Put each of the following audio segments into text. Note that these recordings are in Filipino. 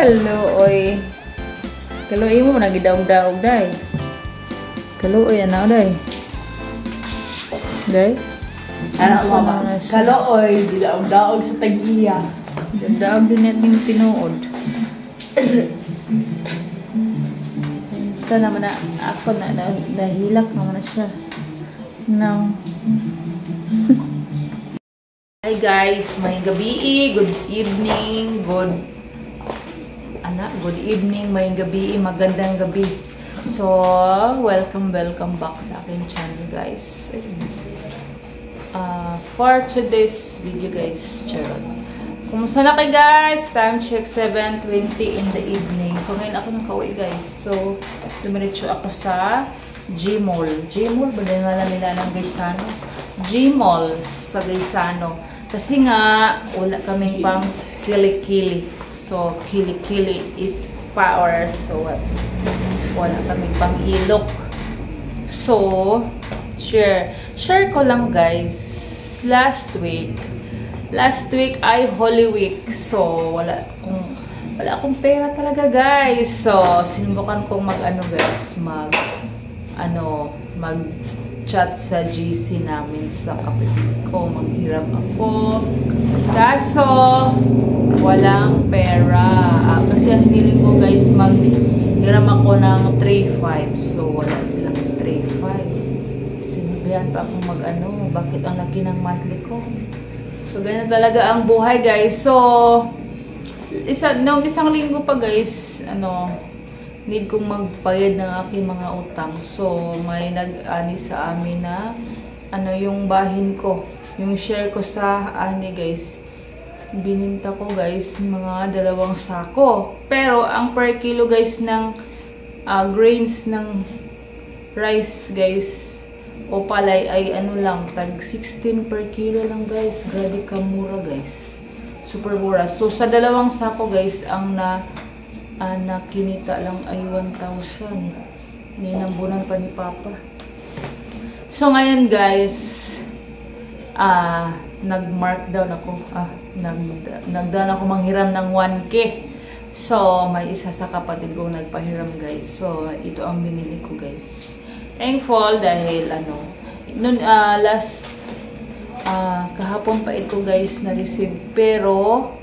Kaluoy. Kaluoy mo nagidaog-daog day. Kaluoy ana day. Day. Ano mama? Kaluoy gidaog-daog sa tag-iya. Daog din natin tinuod. Sana man ako na nahilak naman na siya. Now. Hi guys, may gabi, good evening, good evening, may gabi, magandang gabi. So, welcome back sa aking channel guys. For today's video guys, kumusta na kayo guys? Time check 7:20 in the evening. So, ngayon ako nakauwi guys. So, dumiretso ako sa G-Mall. G-Mall ba na nga nila ng Gaisano? G-Mall sa Gaisano. Kasi nga, wala kaming pang kili-kili. So, kili-kili is power. So, wala kaming pang ilok. So, share ko lang guys. Last week ay Holy Week. So, wala akong pera talaga guys. So, sinubukan kong mag-chat sa GC namin sa kapatid ko. Maghiram ako. Kaso, walang pera. Kasi ang hiniling ko guys, maghiram ako ng 3.5. So, wala silang 3.5. Sinabihan pa akong bakit ang laki ng monthly ko. So, ganyan talaga ang buhay guys. So, nung isang linggo pa guys, need kong magbayad ng aking mga utang. So, may nag-ani sa amin na, yung bahin ko. Yung share ko sa ani guys. Bininta ko guys, mga 2 sako. Pero, ang per kilo guys ng grains ng rice guys, o palay ay tag 16 per kilo lang guys. Grabe ka mura guys. Super mura. So, sa 2 sako guys, ang nakinita lang ay 1,000. Ninambunan pa ni Papa. So, ngayon guys, nag-markdown ako. Nagdaan ako manghiram ng 1K. So, may isa sa kapatid ko nagpahiram guys. So, ito ang binili ko guys. Thankful dahil kahapon pa ito guys na-receive. Pero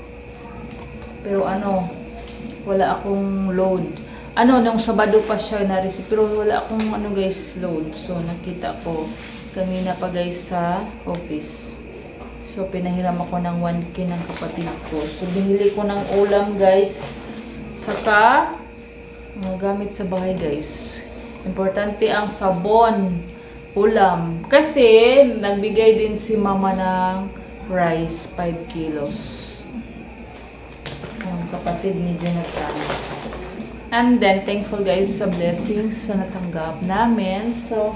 wala akong load. Nung Sabado pa siya na-receive. Pero wala akong guys, load. So, nakita ko kanina pa guys sa office. So, pinahiram ako ng 1K ng kapatid ko. So, binili ko ng ulam guys. Saka, mga gamit sa bahay guys. Importante ang sabon, ulam. Kasi, nagbigay din si mama ng rice, 5 kilos. Ang kapatid ni Jonathan. And then, thankful guys sa blessings sa natanggap namin. So,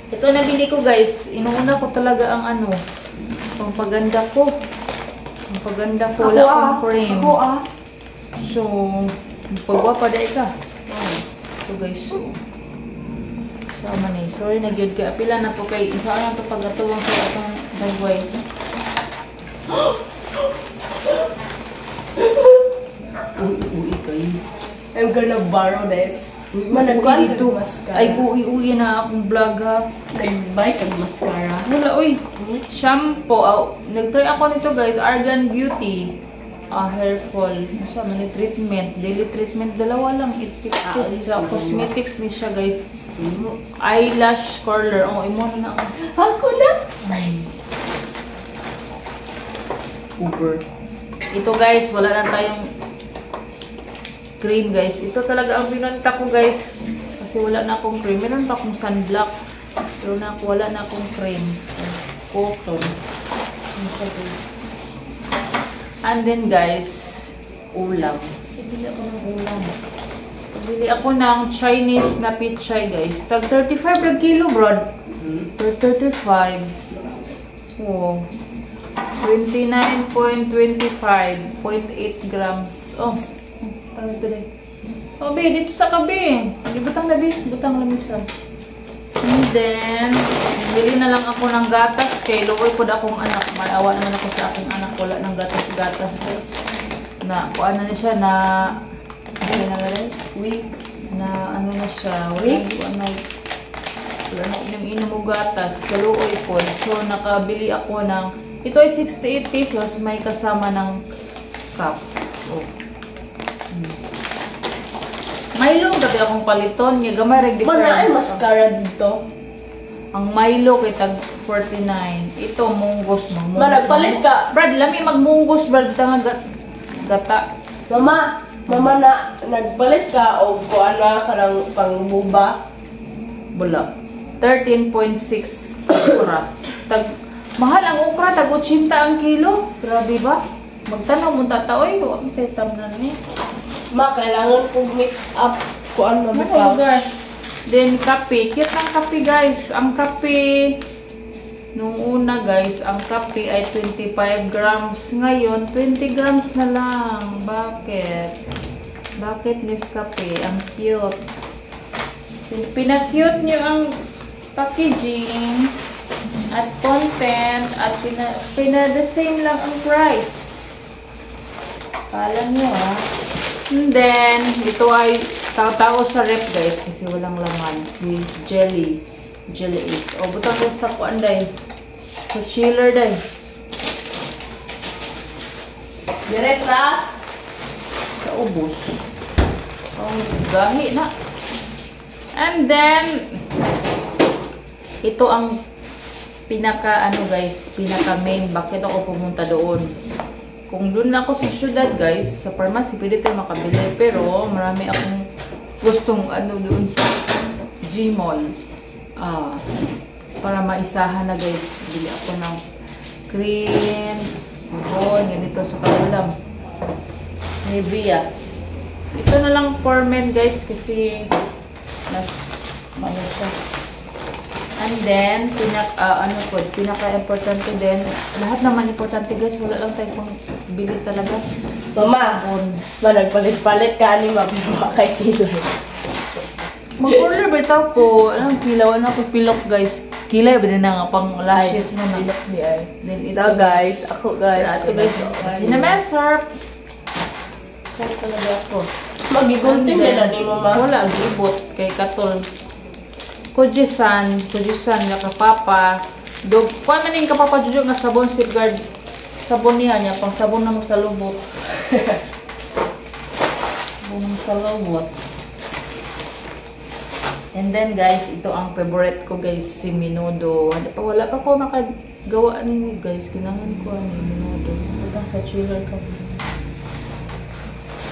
ito nabili ko guys. Inuuna ko talaga ang pagpaganda ko. Ang paganda ko. Wala akong frame. So, pagwapa dahil ka. So guys, sama ni. Sorry, nagyod ka. Pila na po kay isa na ito pagatuwang sa itong dagway. Uy kayo. I'm gonna borrow this. Managkuhan dito. Ay, uwi na akong vlog ha. Nag-buy kag mascara. Wala, uy. Shampoo. Nag-try ako nito guys. Argan Beauty. Hair fall. Masama ni treatment. Daily treatment. 2 lang. Sa cosmetics ni siya guys. Eyelash curler. Imo na ako. Ako na? Uber. Ito guys, wala na tayong cream guys. Ito talaga ang binunta ko guys. Kasi wala na akong cream. Meron pa akong sunblock. Pero wala na akong cream. Cotton. Ano siya guys. And then guys, ulam. Bili ako ng ulam. Bili ako ng Chinese na pichay guys. Tag 35 per kilo bro. Per 35. Oh. 29.25. 0.8 grams. Oh. Tawag ito rin. Oh, be, dito sa kabi. Butang labi. Butang lamisa. And then, bili na lang ako ng gatas. Kay luoy po akong anak. Maawa naman ako sa aking anak. Wala ng gatas-gatas guys. na kuan na siya na ano na rin? Week. Na ano na siya, Week? wala na inom mo gatas, kaluoy po. So nakabili ako ng, ito ay 68 pesos, may kasama ng cup. Oh. Milo, gabi akong paliton niya, gamay rin difference. Mana ay mascara dito. Ang Milo kay tag 49. Ito munggos mo. Nagpalit ka. Brad, lami magmunggos brad tanga gata. Mama na nagpalit ka o kuan na ka ng pangbuba. Bula. 13.6 okra. Tag mahal ang okra, tag 80 ang kilo. Grabe ba? Magtanaw mo tataoy, ang tetam na ni. Kailangan kong make up kuan mo Ano lugar? Then kape, cute ang kape guys. Ang kape nung una guys, ang kape ay 25 grams. Ngayon, 20 grams na lang. Bakit? Bakit Nescafe? Ang cute. Pina-cute nyo ang packaging at content at the same lang ang price. Kala nyo And then, ito ay tao sa rep guys kasi walang laman. Si Jelly is. O, butang ko sa kuan day. Sa chiller day. Yes, last. Sa ubos. Ang gahi na. And then, ito ang pinaka guys, pinaka main. Bakit ako pumunta doon? Kung doon ako sa syudad guys, sa pharmacy, pwede tayo makabili. Pero marami akong gustong doon sa Gmall. Para maisahan na guys. Bili ako ng cream, sabon, ganito sa kalulam. Nivea. Ito na lang for men guys kasi mas siya. And then, pinaka-importante din. Lahat naman importante guys. Wala lang tayo pang bili talaga. Mama, nagpalit-palit ka ni mapirma kay kilay. Mag-order ba ito ko? Anong pilaw? Ano ko pilok guys? Kilay ba din na nga pang lashes mo na? Pilok di ay. Then Ito guys, ako guys. Ito guys. Hinamesarp. Kaya talaga ako. Magigunting nila ni mama. Wala, gibot kay Katol. Kujisan nga kapapa. Kuha man yung kapapa Jojo nga sabon safeguard. Sabon niya pang sabon na mo sa lubot. Sabon mo sa lubot. And then guys, ito ang favorite ko guys, si Menudo. Wala pa ko makagawa ninyo guys. Kailangan ko ni Menudo. Ito sa chiller ko.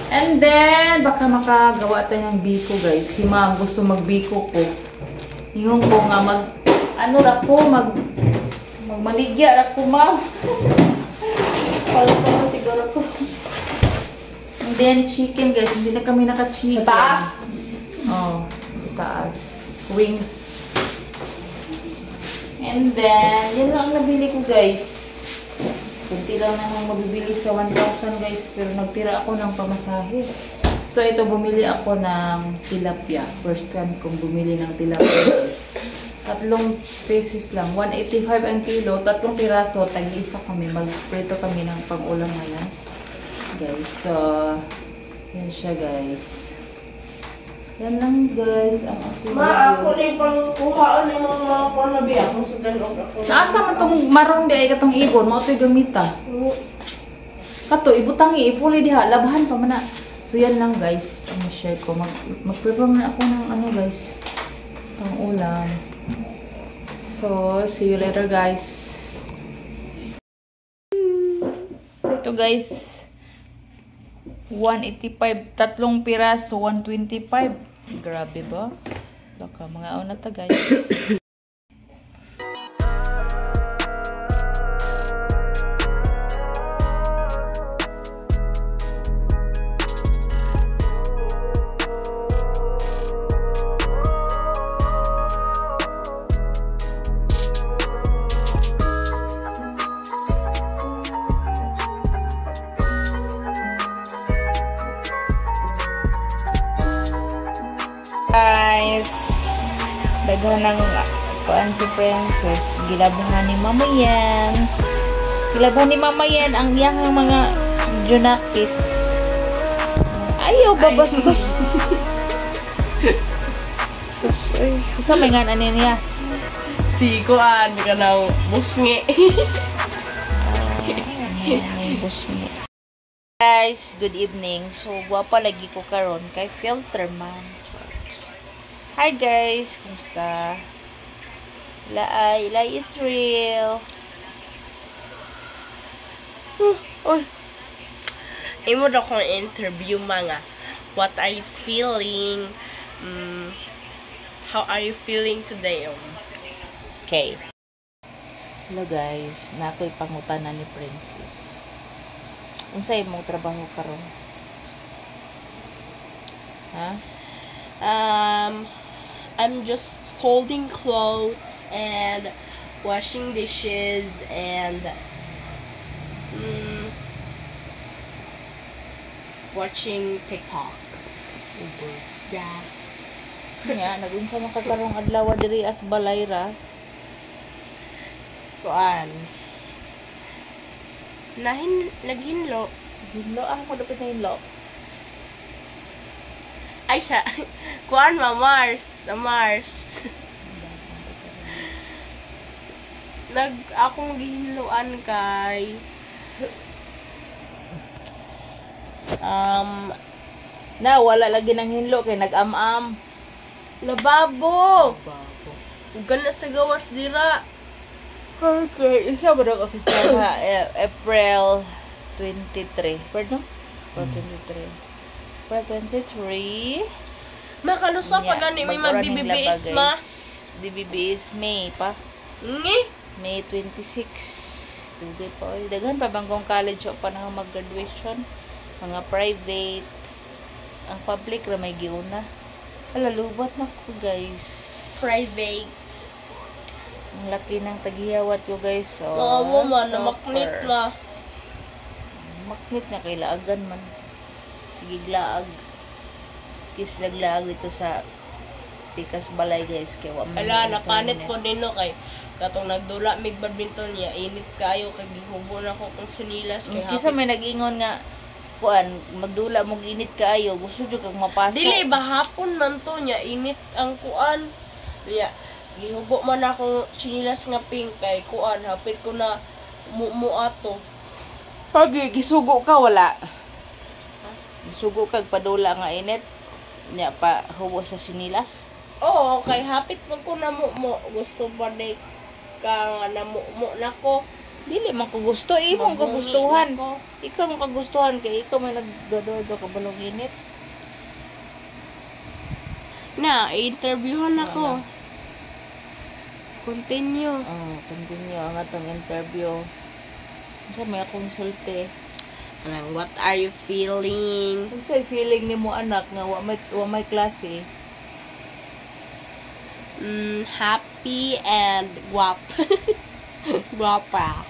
And then, baka makagawa tayo ng biko guys. Si ma'am gusto magbiko ko. Yung ko nga magmaligya ra ko ma'am. Pala siguro ko. And then chicken guys, hindi na kami naka-chicken. Sa taas? Oh, sa taas. Wings. And then, yan lang ang nabili ko guys. Kunti lang namang mabibili sa 1,000 guys, pero nagtira ako ng pamasahe. So, ito, bumili ako ng tilapia. First time kong bumili ng tilapia guys. 3 pesos lang. 185 ang kilo. 3 piraso. Tag-isa kami. Magprito kami ng pang-ulam ngayon. Guys, so, yan siya guys. Yan lang guys. Ang aking Ako rin pang kuhaan ni mga fornabi. Ako sa dalog ako. Naasa man itong marong di ay katong ibon. Mga ito'y gamita. Kato, ibutangi. Ipuli diha. Labahan pa man na. So, yan lang guys. Ang share ko. Mag-prepare na ako ng guys. Pang-ulam. So, see you later guys. Ito guys. 185. 3 piraso. 125. Grabe ba? Baka mga na ta guys. Guys, daghan ng kuan si Princess. Gilabahan ni Mama yan. Gilabahan ni Mama yan ang iyang mga junakis. Ayaw ba bastos? Bastos. Ay, isa may nga nanin niya. Si kuan ka na busngi. May busngi. Guys, good evening. So, guwapa lagi ko karon kay filter man. Hi guys, kumusta? Ilay is real. Uy. Imo daw kong interview mga. What are you feeling? How are you feeling today? Okay. Hello guys, nakoy pangutana ni Princess. Unsay imong trabaho karon? Ha? I'm just folding clothes and washing dishes and watching TikTok. Yeah. Nya, nagunsa man ka karong adlaw diri as Balayra. Kuan. Naghinlo. Hinlo ako dapat na hinlo. Ay siya. Kuan Mars. Akong gihinluan kay na wala lagi nang hinlo kay nag-am-am. lababo. Ugan na sa gawas dira. Okay, isa ba daw official ha? April 23. Pardon? April 23. Makalusa pa gani may mag-DBBS ma. DBBS May pa. Ngi? May 26. Dugay pa. Daghan pa bangkong college o pa na mag-graduation. Mga private. Ang public ra may giuna. Lubot na ko guys. Private. Ang laki ng tagihawat ko guys. So, Oo man, namaknit ma. Maknit na kay laagan man. Sige laag. Kis laglaag ito sa Tikas Balay guys. Kaya wa man. Ala, napanit ko din no kay katong nagdula mig badminton niya. Init kayo kay gihubo na ko kung sinilas kay Kisa may nag-ingon nga kuan magdula mo init kaayo gusto jud kag mapasok. Dili ba hapon man to niya init ang kuan. Kaya gihubo man ako sinilas nga pink kay kuan hapit ko na muato. Pag gisugo ka wala. Gisugo kag padula nga init nya pa hubo sa sinilas. Oo, kay hapit man ko na mo gusto pa day ka nga na nako. Dili man ko gusto imong kagustuhan. Ikaw mo kagustuhan kay ikaw may nagdodo ka balong init. Na, i-interviewhan ako. Continue. Continue ang atong interview. Sa may akong sulti. What are you feeling? Unsay feeling nimo anak nga wa may klase? Happy and guwapa. Guwapa.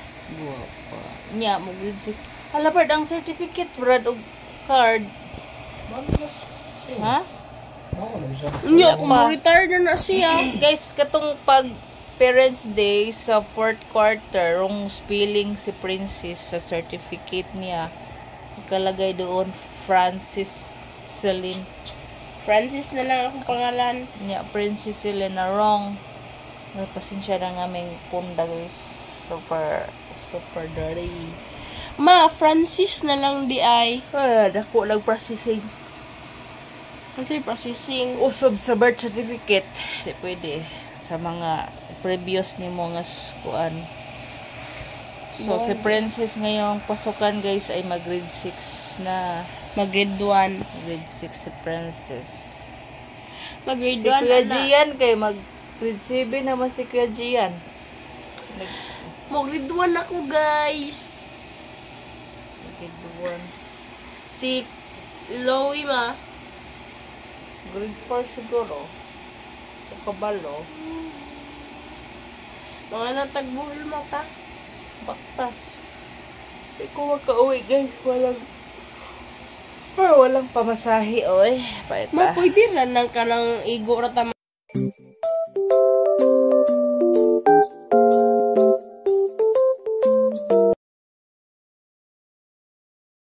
Nya mo grade 6. Hala brad ang certificate brad og card. Ha? Nya kung retire na siya. Guys, katong pag Parents Day sa 4th quarter, rong spelling si Princess sa certificate niya. Nakalagay doon Francis Celine. Francis na lang akong pangalan. Nya Princess Celine na wrong. Pasensya na nga may punda guys. Super dirty. Ma, Francis na lang di ay. Dako lang processing. Ano sa'yo processing? Usob sa birth certificate. Di pwede. Sa mga previous ni mo nga kuan. So, si Princess ngayong pasukan guys ay mag-grade 6 na. Mag-grade 1. Grade 6 si Princess. Mag-grade Si 1 Kuya Gian kay mag-grade 7 naman si Kuya Gian. Mag-grade 1 ako guys. Grade 1. Si Loie ma. Grade 4 siguro. O kabalo. Mga natagbuhol mata. Baktas. Di ko makauwi guys. Walang pamasahe oy. Ma, pwede ra nang kanang igo ra ta